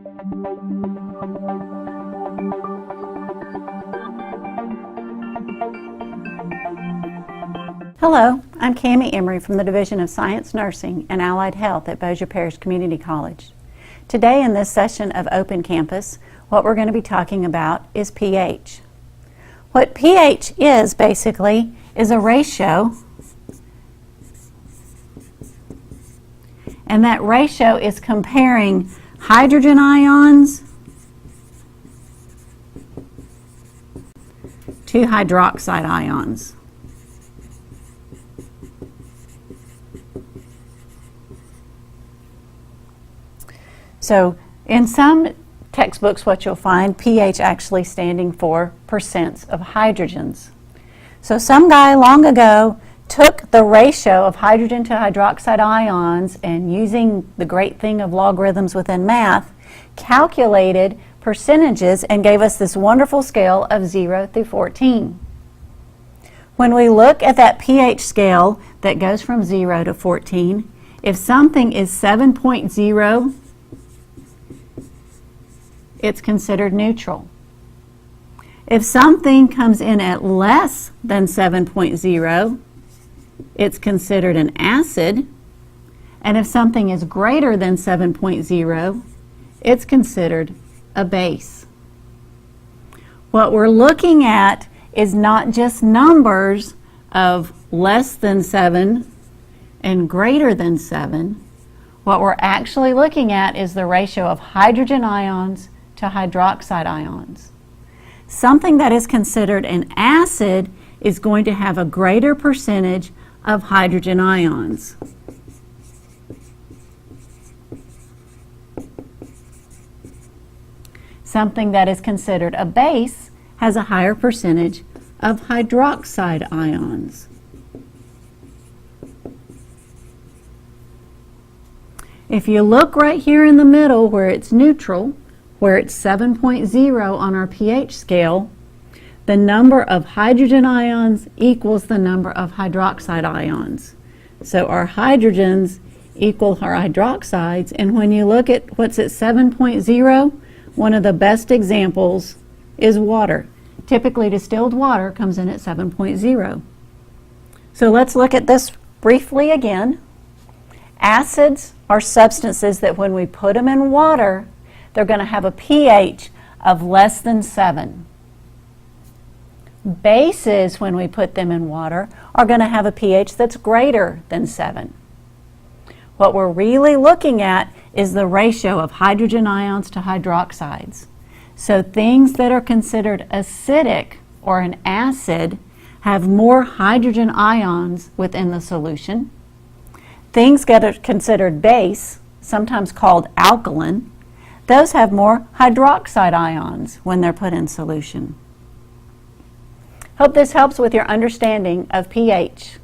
Hello, I'm Cammie Emery from the Division of Science Nursing and Allied Health at Bossier Parish Community College. Today in this session of Open Campus, what we're going to be talking about is pH. What pH is basically is a ratio, and that ratio is comparing hydrogen ions to hydroxide ions. So in some textbooks what you'll find, pH actually standing for percents of hydrogens. So some guy long ago took the ratio of hydrogen to hydroxide ions and using the great thing of logarithms within math, calculated percentages and gave us this wonderful scale of 0 through 14. When we look at that pH scale that goes from 0 to 14, if something is 7.0, it's considered neutral. If something comes in at less than 7.0, it's considered an acid, and if something is greater than 7.0, it's considered a base. What we're looking at is not just numbers of less than 7 and greater than 7. What we're actually looking at is the ratio of hydrogen ions to hydroxide ions. Something that is considered an acid is going to have a greater percentage of hydrogen ions. Something that is considered a base has a higher percentage of hydroxide ions. If you look right here in the middle where it's neutral, where it's 7.0 on our pH scale, the number of hydrogen ions equals the number of hydroxide ions. So our hydrogens equal our hydroxides, and when you look at what's at 7.0, one of the best examples is water. Typically distilled water comes in at 7.0. So let's look at this briefly again. Acids are substances that when we put them in water, they're going to have a pH of less than 7. Bases, when we put them in water, are going to have a pH that's greater than 7. What we're really looking at is the ratio of hydrogen ions to hydroxides. So things that are considered acidic or an acid have more hydrogen ions within the solution. Things that are considered base, sometimes called alkaline, those have more hydroxide ions when they're put in solution. Hope this helps with your understanding of pH.